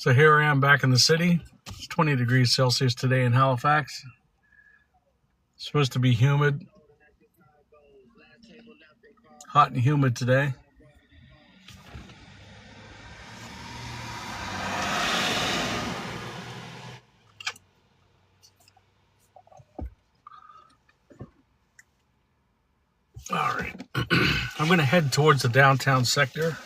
So here I am back in the city. It's 20 degrees Celsius today in Halifax. It's supposed to be humid. Hot and humid today. All right. I'm going to head towards the downtown sector.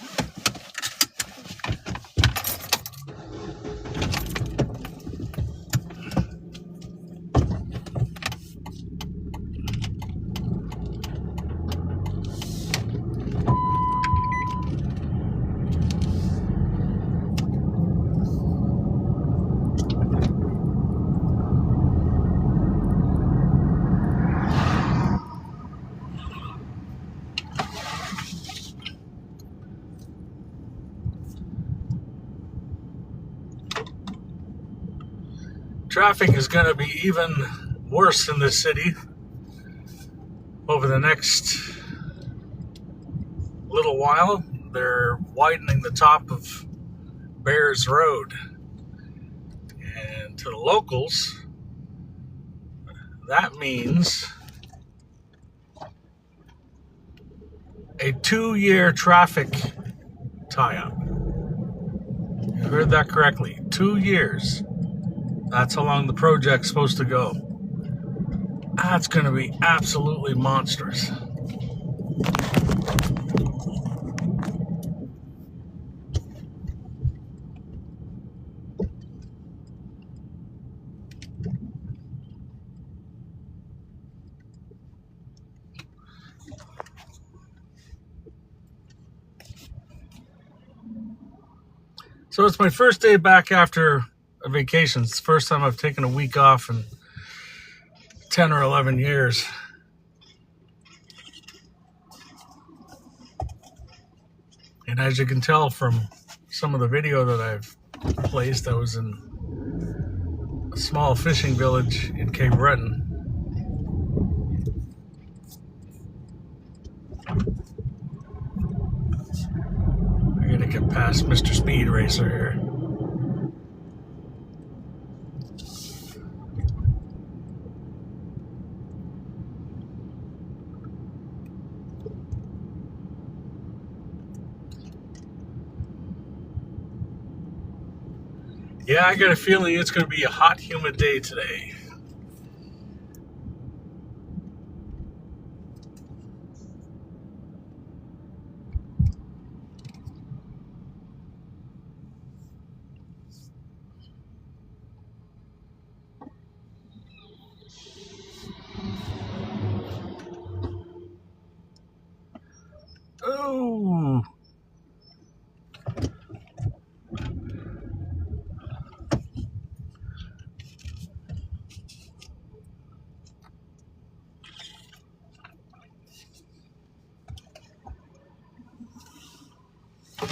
Traffic is going to be even worse in this city over the next little while. They're widening the top of Bears Road. And to the locals, that means a 2-year traffic tie-up. You heard that correctly. 2 years. That's how long the project's supposed to go. That's going to be absolutely monstrous. So it's my first day back after a vacation. It's the first time I've taken a week off in 10 or 11 years. And as you can tell from some of the video that I've placed, I was in a small fishing village in Cape Breton. I gotta get past Mr. Speed Racer here. Yeah, I got a feeling it's going to be a hot, humid day today. Oh.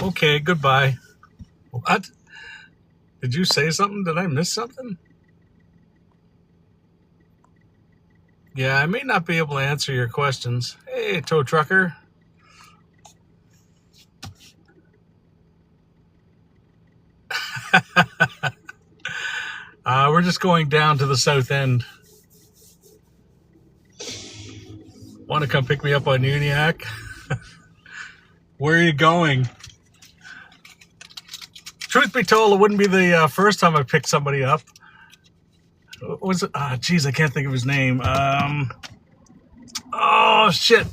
Okay, goodbye. What? Did you say something? Did I miss something? Yeah, I may not be able to answer your questions. Hey, tow trucker. We're just going down to the south end. Want to come pick me up on Uniac? Where are you going? Truth be told, it wouldn't be the first time I picked somebody up. What was it? Geez, I can't think of his name. Oh, shit.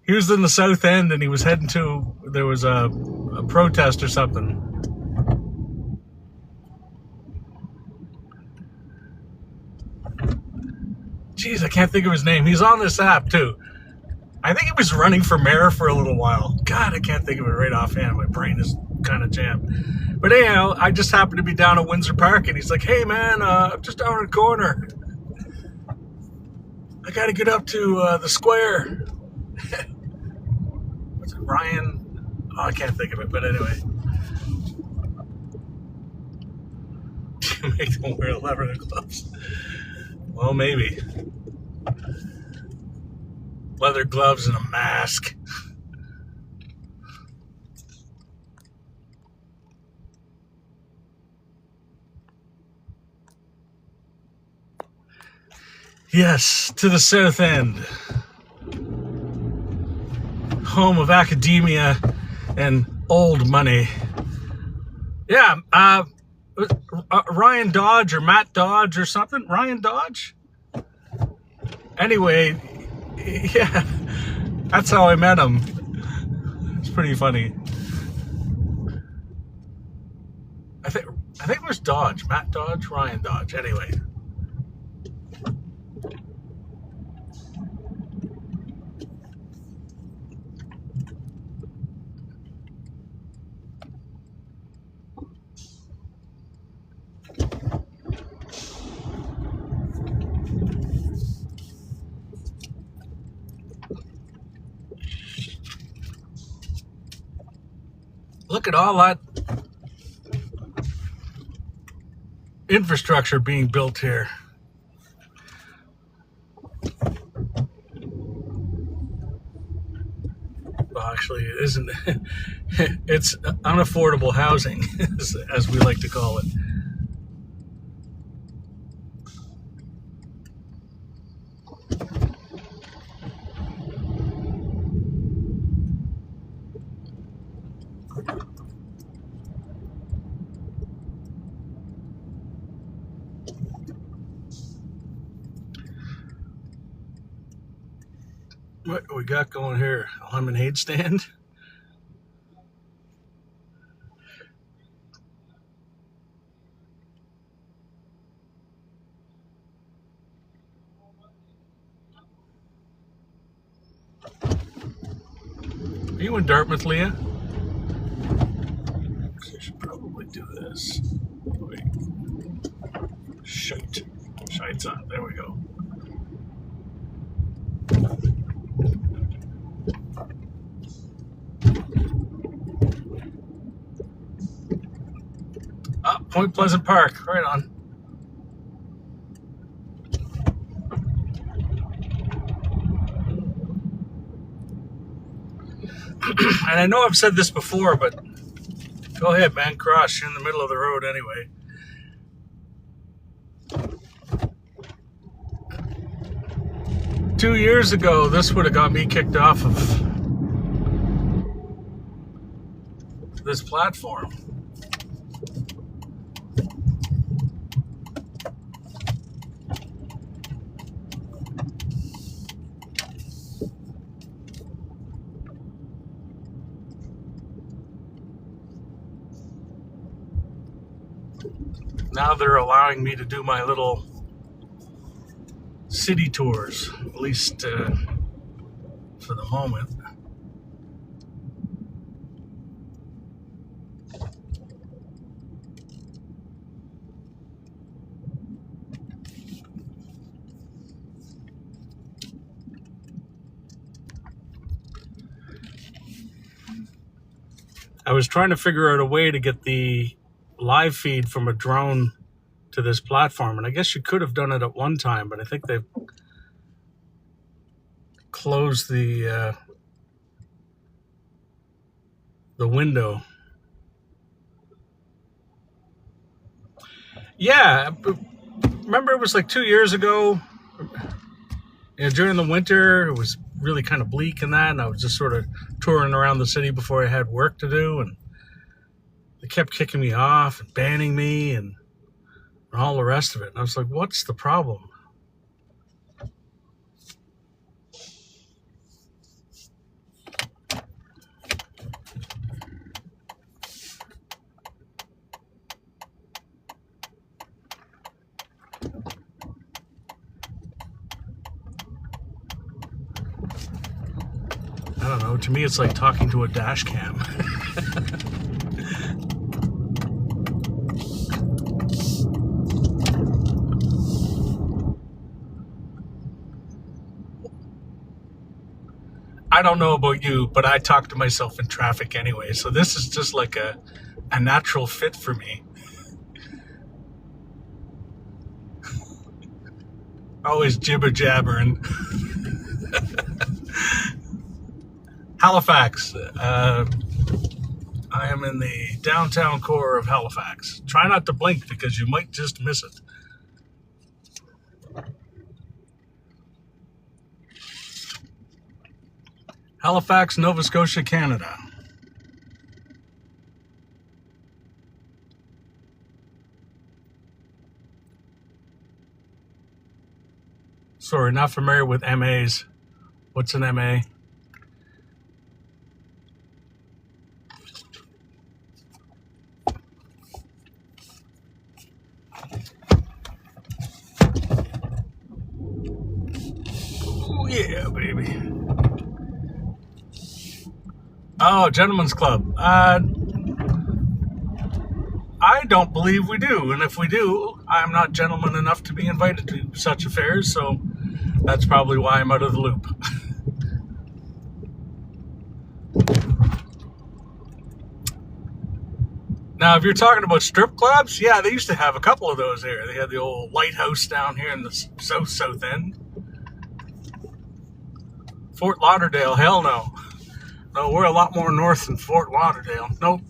He was in the south end and he was heading to, there was a protest or something. Geez, I can't think of his name. He's on this app too. I think he was running for mayor for a little while. God, I can't think of it right offhand. My brain is kind of jammed. But anyhow, I just happened to be down at Windsor Park and he's like, hey man, I'm just down in the corner. I got to get up to the square. What's it, Ryan? Oh, I can't think of it, but anyway. Do you make them wear leather gloves? Well, maybe. Leather gloves and a mask. I Yes, to the south end. Home of academia and old money. Yeah, Ryan Dodge or Matt Dodge or something. Ryan Dodge? Anyway, yeah, that's how I met him. It's pretty funny. I think it was Dodge. Matt Dodge, Ryan Dodge. Anyway. Look at all that infrastructure being built here. Well, actually, it isn't. It's unaffordable housing, as we like to call it. What we got going here? A lemonade stand? Are you in Dartmouth, Leah? I should probably do this. Wait. Shite. Shite's on. There we go. Point Pleasant Park. Right on. And I know I've said this before, but go ahead, man. Cross. You're in the middle of the road anyway. Two years ago, this would have got me kicked off of this platform. Now they're allowing me to do my little city tours, at least for the moment. I was trying to figure out a way to get the live feed from a drone to this platform, and I guess you could have done it at one time, but I think they've closed the window. Yeah, remember it was like 2 years ago. During the winter, it was really kind of bleak and that, and I was just sort of touring around the city before I had work to do, and they kept kicking me off and banning me and all the rest of it. And I was like, what's the problem? I don't know. To me, it's like talking to a dash cam. I don't know about you, but I talk to myself in traffic anyway. So this is just like a natural fit for me. Always jibber jabbering. Halifax. I am in the downtown core of Halifax. Try not to blink because you might just miss it. Halifax, Nova Scotia, Canada. Sorry, not familiar with MAs. What's an MA? Oh, yeah, baby. Oh, Gentlemen's Club. I don't believe we do. And if we do, I'm not gentleman enough to be invited to such affairs, so that's probably why I'm out of the loop. Now, if you're talking about strip clubs, yeah, they used to have a couple of those here. They had the old Lighthouse down here in the south end. Fort Lauderdale, hell no. No, we're a lot more north than Fort Lauderdale. Nope.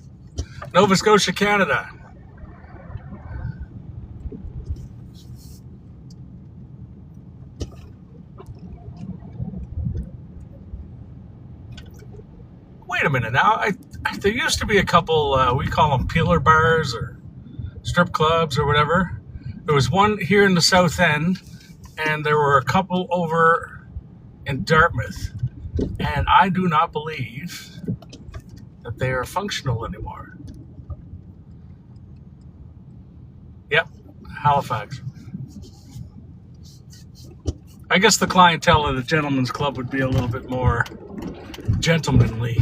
Nova Scotia, Canada. Wait a minute now. There used to be a couple, we call them peeler bars or strip clubs or whatever. There was one here in the south end, and there were a couple over in Dartmouth. And I do not believe that they are functional anymore. Yep, Halifax. I guess the clientele of the Gentlemen's Club would be a little bit more gentlemanly.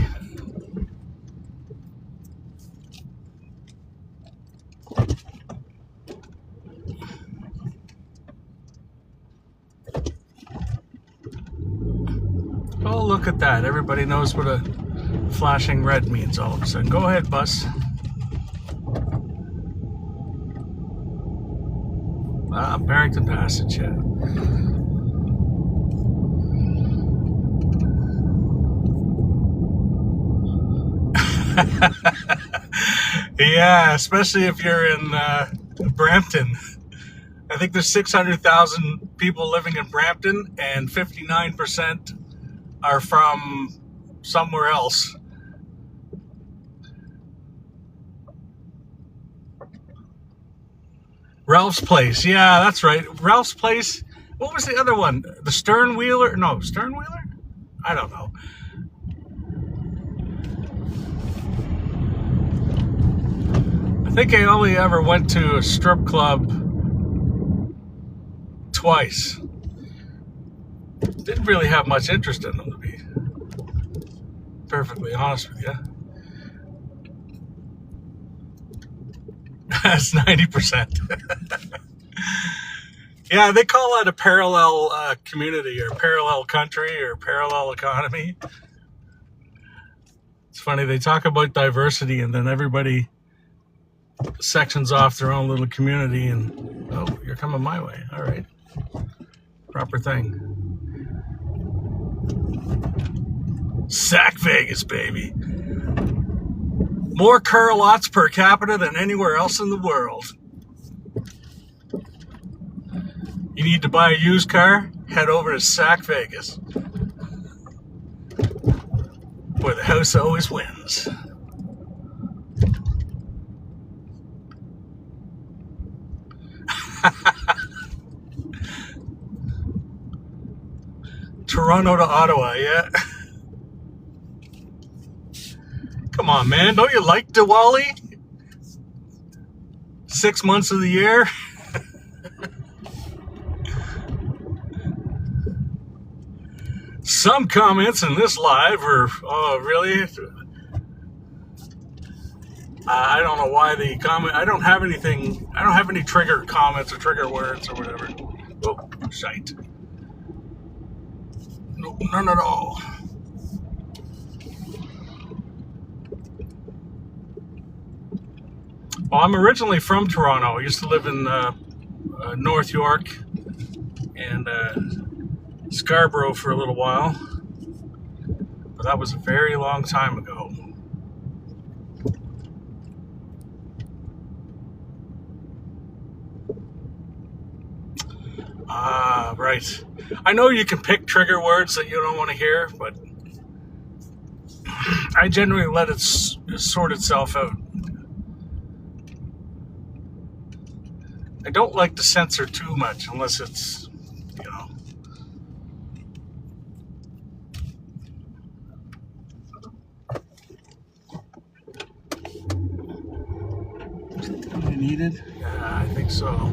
Oh, look at that. Everybody knows what a flashing red means all of a sudden. Go ahead, bus. Barrington Passage, yeah. Yeah, especially if you're in Brampton. I think there's 600,000 people living in Brampton, and 59% are from somewhere else. Ralph's Place. Yeah, that's right. Ralph's Place. What was the other one? The Sternwheeler? No, Sternwheeler? I don't know. I think I only ever went to a strip club twice. Didn't really have much interest in them, to be perfectly honest with you. That's 90%. Yeah, they call that a parallel community or parallel country or parallel economy. It's funny, they talk about diversity and then everybody sections off their own little community and, oh, you're coming my way. All right. Proper thing. Sac Vegas, baby. More car lots per capita than anywhere else in the world. You need to buy a used car? Head over to Sac Vegas, where the house always wins. Toronto to Ottawa, yeah. Come on, man. Don't you like Diwali? 6 months of the year? Some comments in this live are, oh, really? I don't know why the comment, I don't have any trigger comments or trigger words or whatever. Oh, shite. No, none at all. Well, I'm originally from Toronto. I used to live in North York and Scarborough for a little while. But that was a very long time ago. Right. I know you can pick trigger words that you don't want to hear, but I generally let it sort itself out. I don't like to censor too much unless it's, you know. You needed? Yeah, I think so.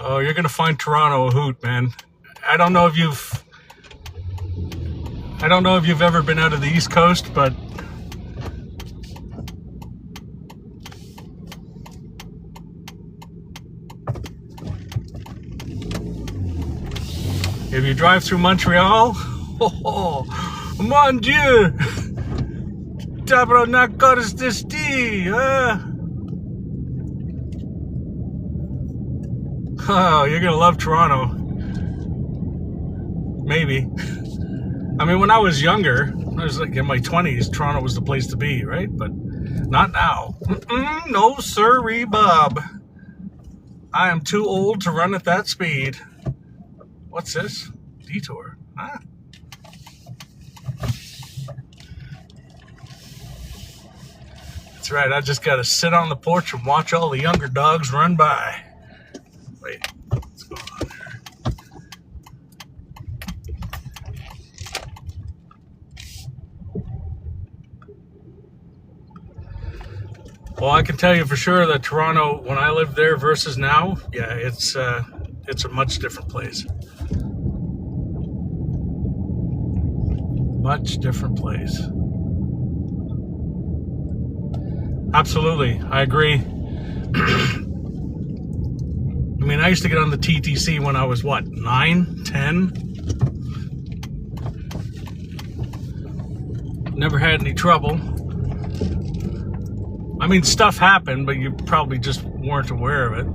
Oh, you're gonna find Toronto a hoot, man. I don't know if you've ever been out of the East Coast, but if you drive through Montreal, oh, mon Dieu, tabernacle is this tea, Oh, you're gonna love Toronto. Maybe. I mean, when I was younger, I was like in my 20s, Toronto was the place to be, right? But not now. No sirree, Bob. I am too old to run at that speed. What's this? Detour. Huh? That's right, I just gotta sit on the porch and watch all the younger dogs run by. Wait, what's going on there? Well, I can tell you for sure that Toronto, when I lived there versus now, yeah, it's a much different place. Much different place. Absolutely, I agree. I mean, I used to get on the TTC when I was, what, 9, 10? Never had any trouble. I mean, stuff happened, but you probably just weren't aware of it.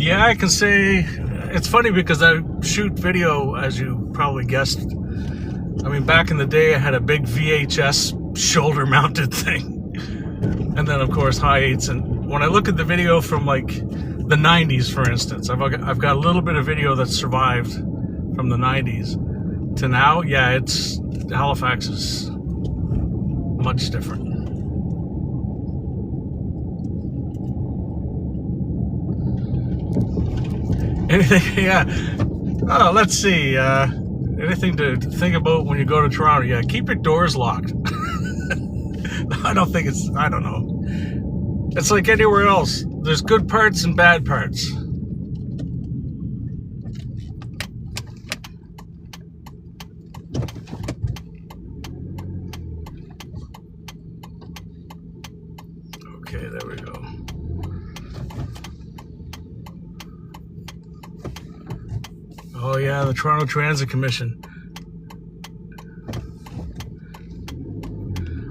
Yeah, I can say it's funny because I shoot video, as you probably guessed. I mean, back in the day, I had a big VHS shoulder-mounted thing, and then of course high eights. And when I look at the video from like the '90s, for instance, I've got a little bit of video that survived from the '90s to now. Yeah, it's Halifax is much different. Anything, yeah. Oh, let's see. Anything to think about when you go to Toronto? Yeah, keep your doors locked. I don't know. It's like anywhere else. There's good parts and bad parts. Okay, there we go. Oh yeah, the Toronto Transit Commission.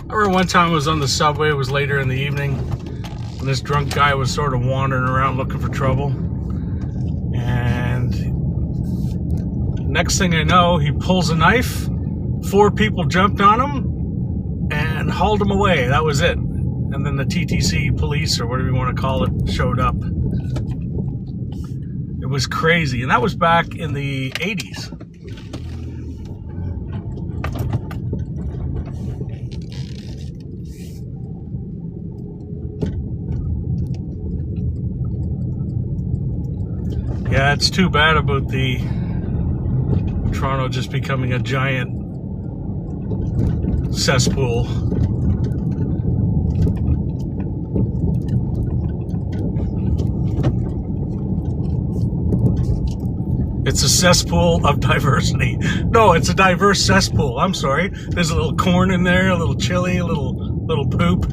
I remember one time I was on the subway, it was later in the evening, and this drunk guy was sort of wandering around looking for trouble. And next thing I know, he pulls a knife, 4 people jumped on him and hauled him away. That was it. And then the TTC police, or whatever you want to call it, showed up. It was crazy, and that was back in the 80s. Yeah, it's too bad about the Toronto just becoming a giant cesspool. It's a cesspool of diversity. No, it's a diverse cesspool. I'm sorry. There's a little corn in there, a little chili, a little poop.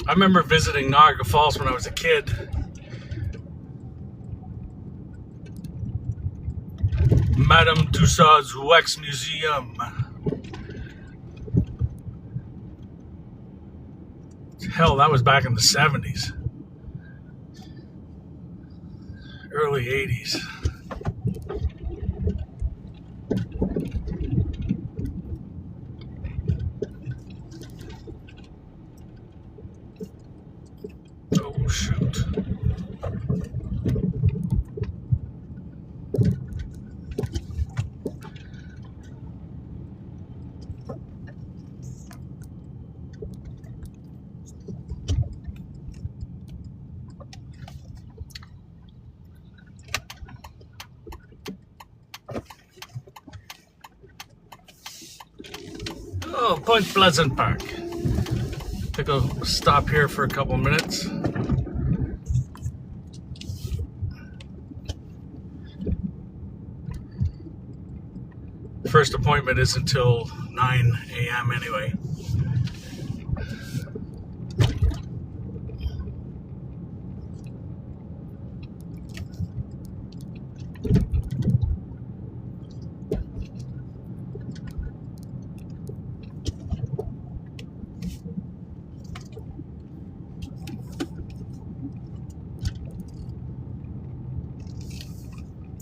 I remember visiting Niagara Falls when I was a kid. Madame Tussauds Wax Museum. Hell, that was back in the 70s, early 80s. Oh, shoot. Oh, Point Pleasant Park. Think I'll stop here for a couple minutes. First appointment is until 9 a.m. anyway.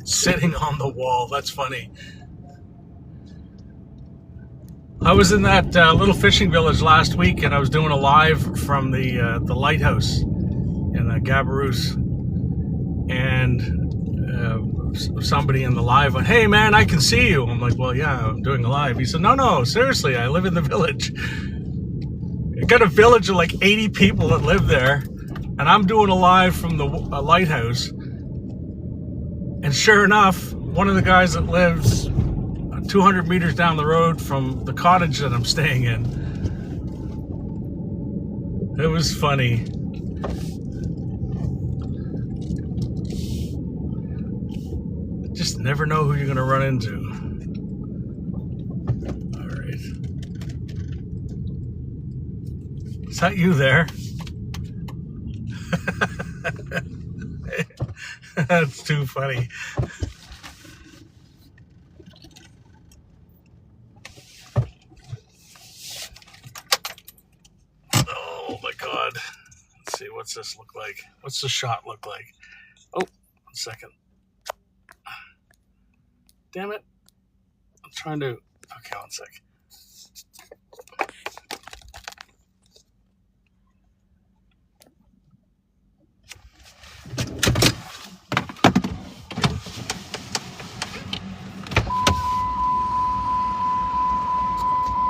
Sitting on the wall, that's funny. I was in that little fishing village last week, and I was doing a live from the lighthouse in Gabaroos, and somebody in the live went, "Hey man, I can see you." I'm like, "Well, yeah, I'm doing a live." He said, "No, seriously, I live in the village. I got a village of like 80 people that live there, and I'm doing a live from the lighthouse." And sure enough, one of the guys that lives 200 meters down the road from the cottage that I'm staying in. It was funny. Just never know who you're going to run into. All right. Is that you there? That's too funny. Oh my God. Let's see, what's this look like? What's the shot look like? Oh, 1 second. Damn it. I'm trying to... Okay, 1 sec.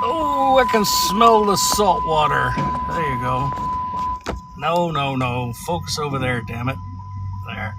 Oh, I can smell the salt water. There you go. No. Focus over there, damn it. There.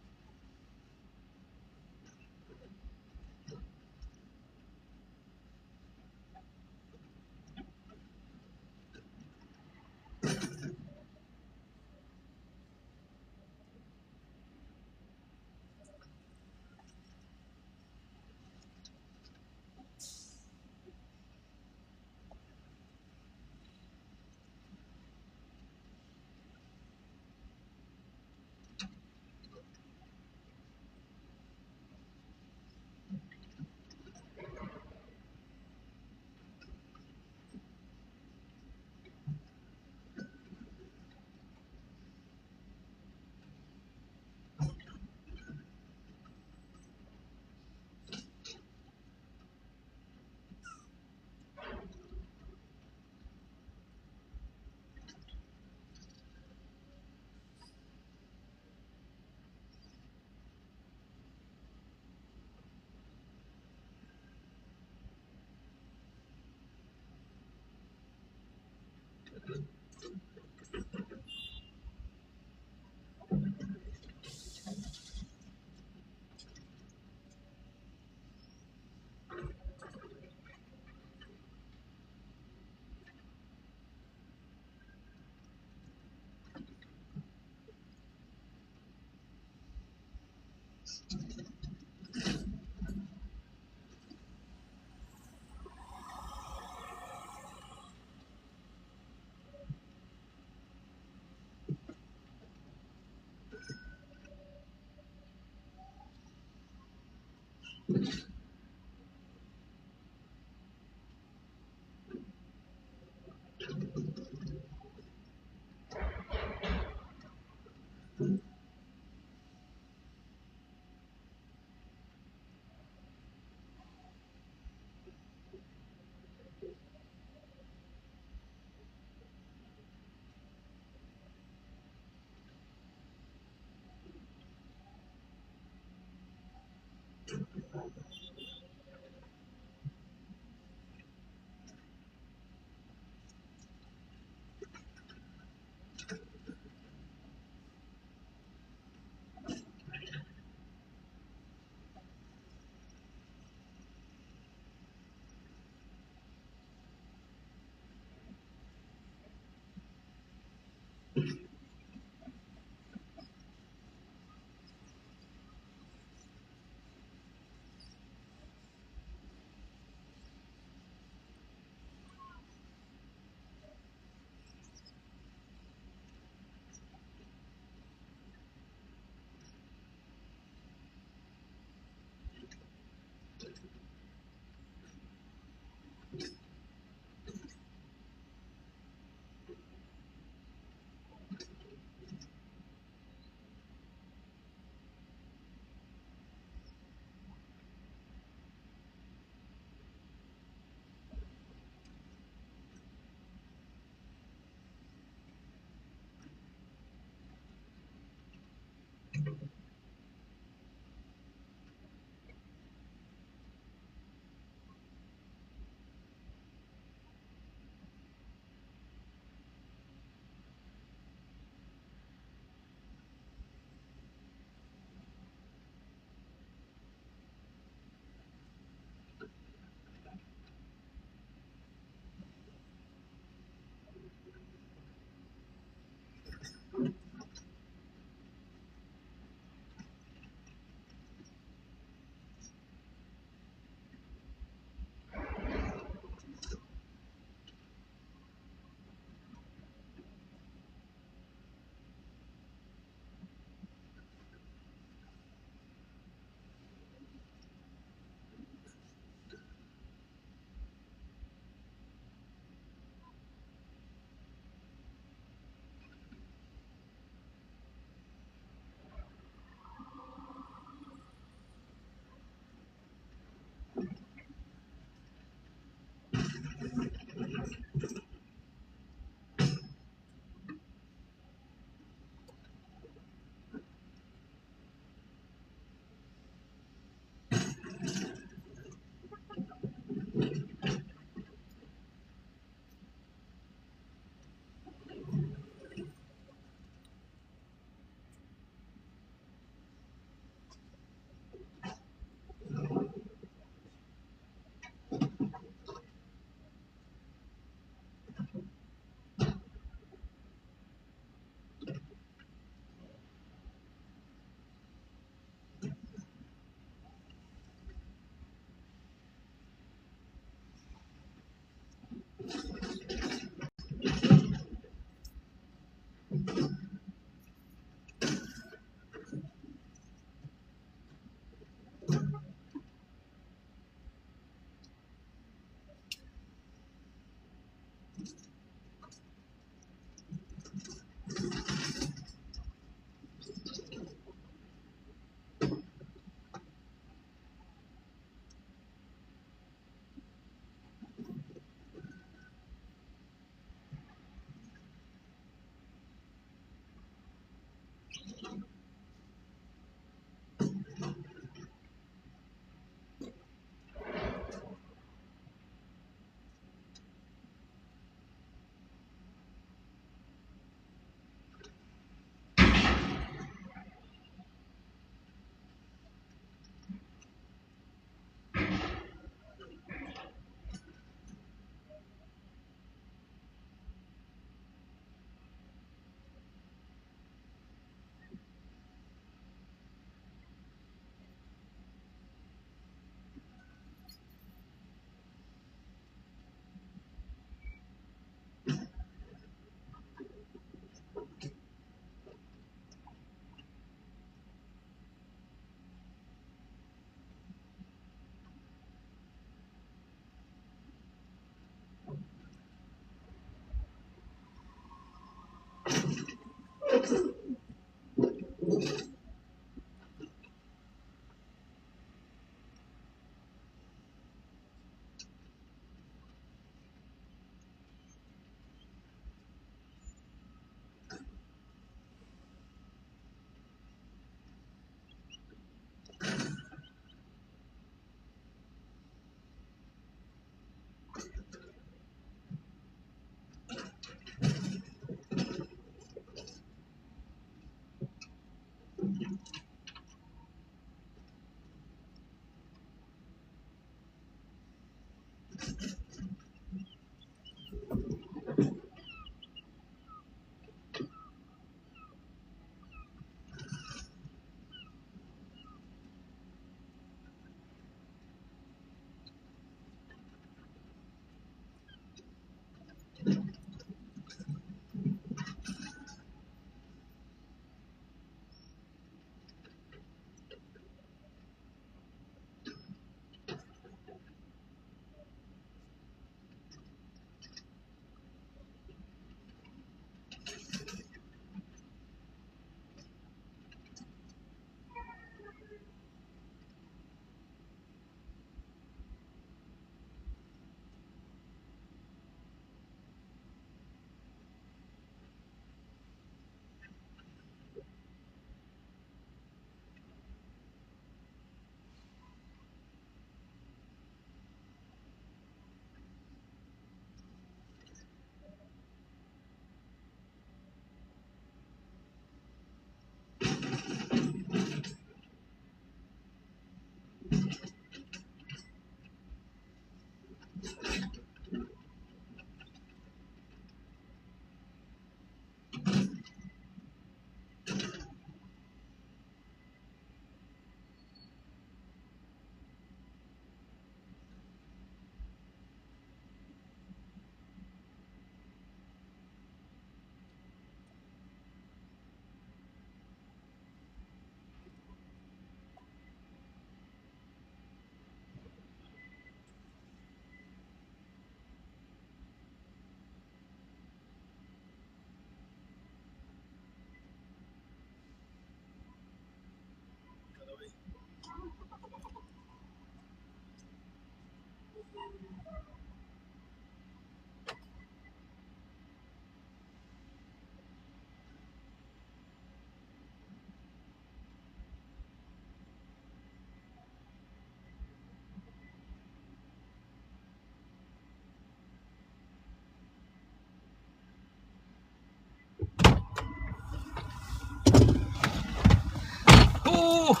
Oh,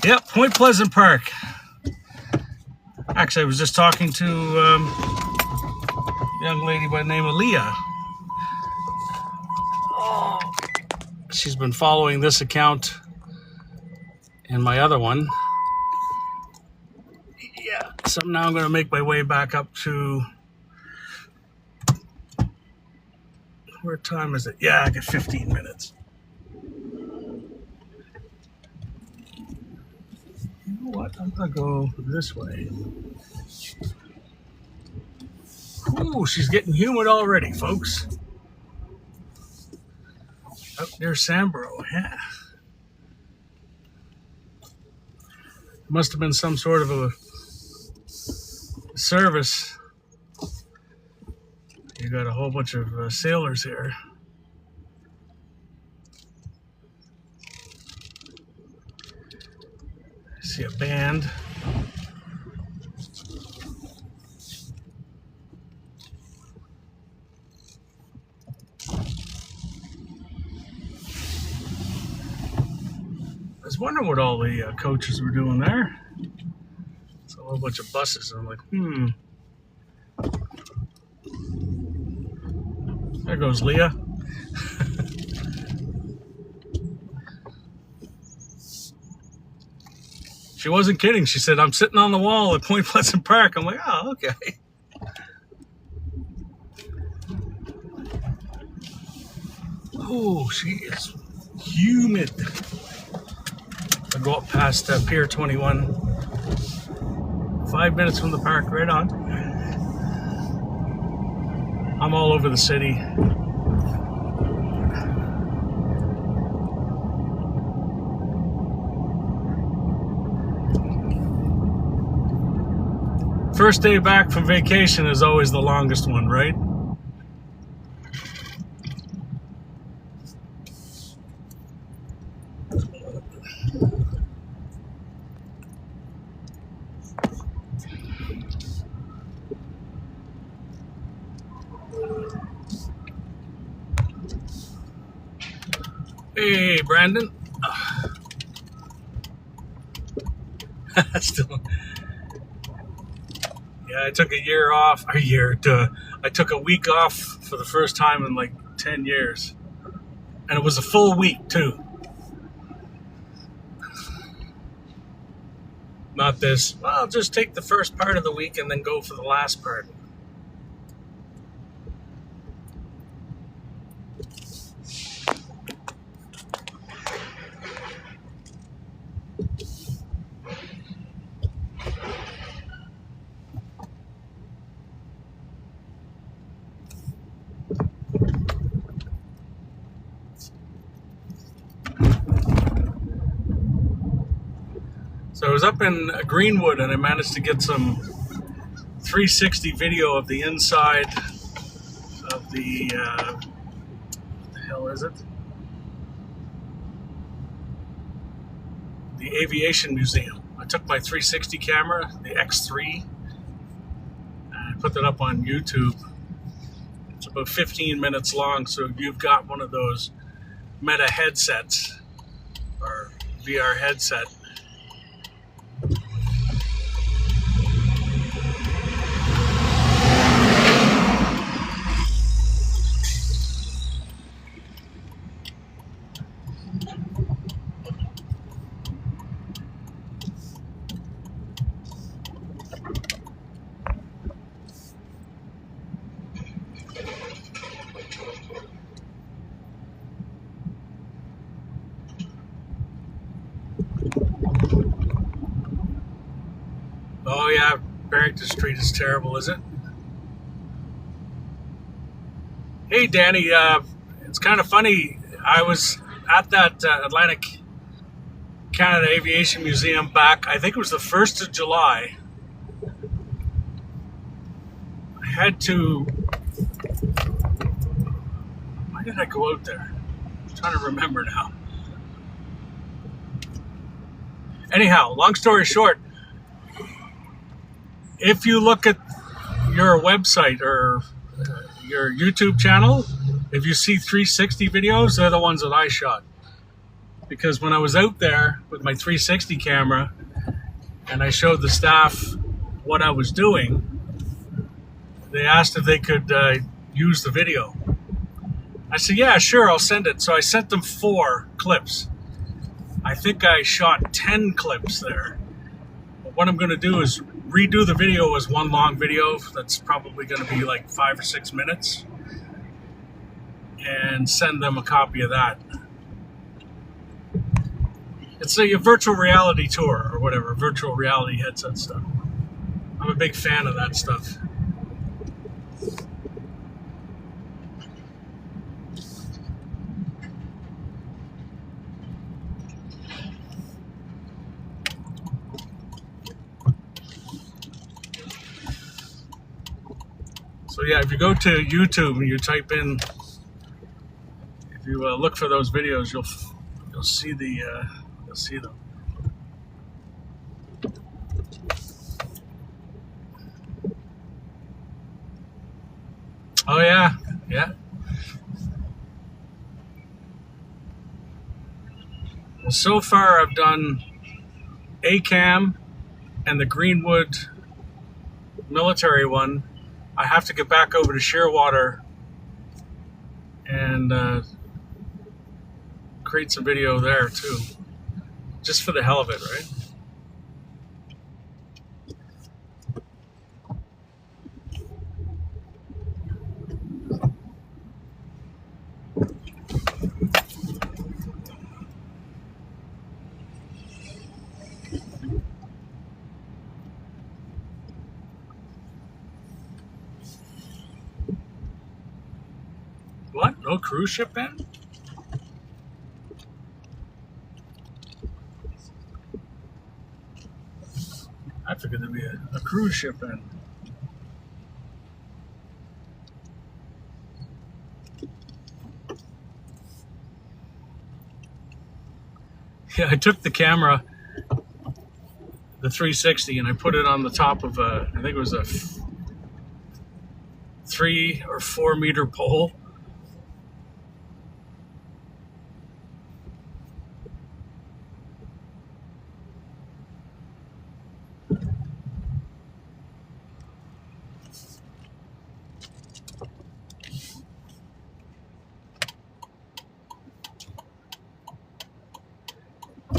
yep, Point Pleasant Park. Actually, I was just talking to a young lady by the name of Leah. Oh, she's been following this account and my other one. Yeah, so now I'm going to make my way back up to... What time is it? Yeah, I got 15 minutes. You know what? I'm going to go this way. Ooh, she's getting humid already, folks. Up near Sambro, yeah. Must have been some sort of a service. You got a whole bunch of sailors here. I see a band. I was wondering what all the coaches were doing there. It's a whole bunch of buses. I'm like, There goes Leah. She wasn't kidding. She said, I'm sitting on the wall at Point Pleasant Park. I'm like, oh, okay. Oh, she is humid. I go up past Pier 21. 5 minutes from the park, right on. I'm all over the city. First day back from vacation is always the longest one, right? Hey, Brandon. Still. Yeah, I took a year off. I took a week off for the first time in like 10 years. And it was a full week, too. Not this, well, I'll just take the first part of the week and then go for the last part. So I was up in Greenwood and I managed to get some 360 video of the inside of the, what the hell is it? The Aviation Museum. I took my 360 camera, the X3, and I put that up on YouTube. It's about 15 minutes long, so you've got one of those Meta headsets or VR headset. Oh yeah, Barrington Street is terrible, is it? Hey Danny, it's kind of funny. I was at that Atlantic Canada Aviation Museum back, I think it was the 1st of July. I had to... Why did I go out there? I'm trying to remember now. Anyhow, long story short, if you look at your website or your YouTube channel, if you see 360 videos, they're the ones that I shot. because when I was out there with my 360 camera and I showed the staff what I was doing, they asked if they could use the video. I said, yeah, sure, I'll send it. So I sent them 4 clips. I think I shot 10 clips there. But what I'm going to do is redo the video as one long video that's probably going to be like 5 or 6 minutes, and send them a copy of that. It's a virtual reality tour or whatever, virtual reality headset stuff. I'm a big fan of that stuff. So yeah, if you go to YouTube and you type in, if you look for those videos, you'll see you'll see them. Oh yeah, yeah. Well, so far I've done ACAM and the Greenwood military one. I have to get back over to Shearwater and create some video there too, just for the hell of it, right? What? No cruise ship in? I figured there'd be a cruise ship in. Yeah, I took the camera, the 360, and I put it on the top of I think it was a 3 or 4 meter pole.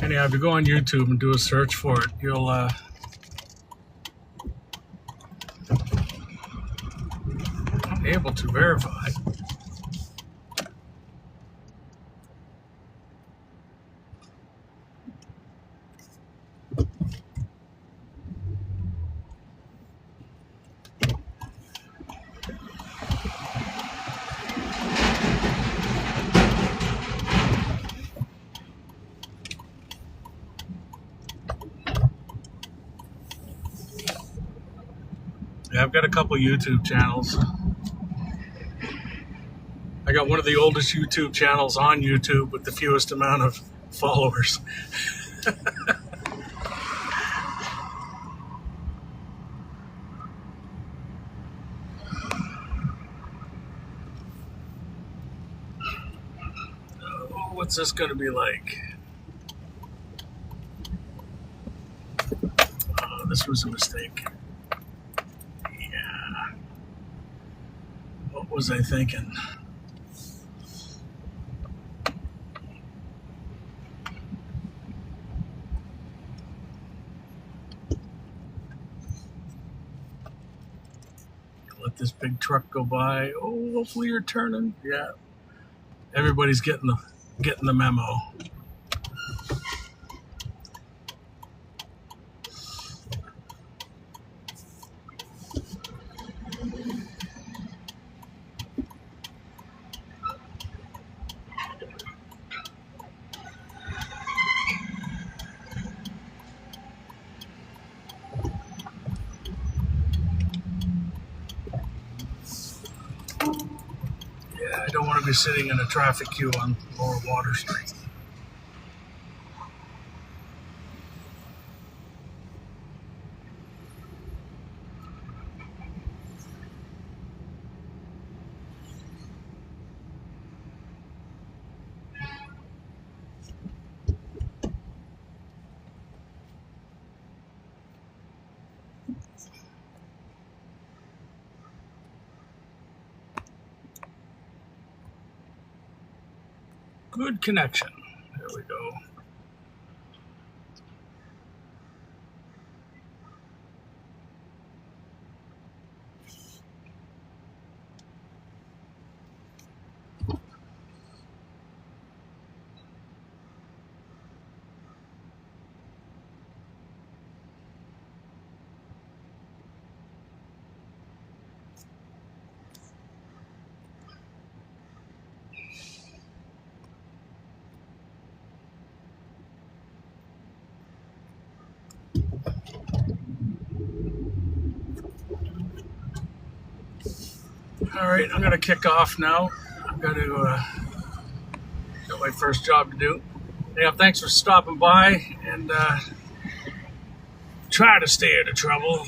Anyhow, if you go on YouTube and do a search for it, you'll be able to verify. Yeah, I've got a couple YouTube channels. I got one of the oldest YouTube channels on YouTube with the fewest amount of followers. Oh, what's this going to be like? Oh, this was a mistake. Yeah. What was I thinking? Let this big truck go by. Oh, hopefully you're turning. Yeah. Everybody's getting the memo. Yeah, I don't want to be sitting in a traffic queue on Lower Water Street. Good connection. There we go. All right, I'm gonna kick off now. I've got to got my first job to do. Yeah, thanks for stopping by, and try to stay out of trouble.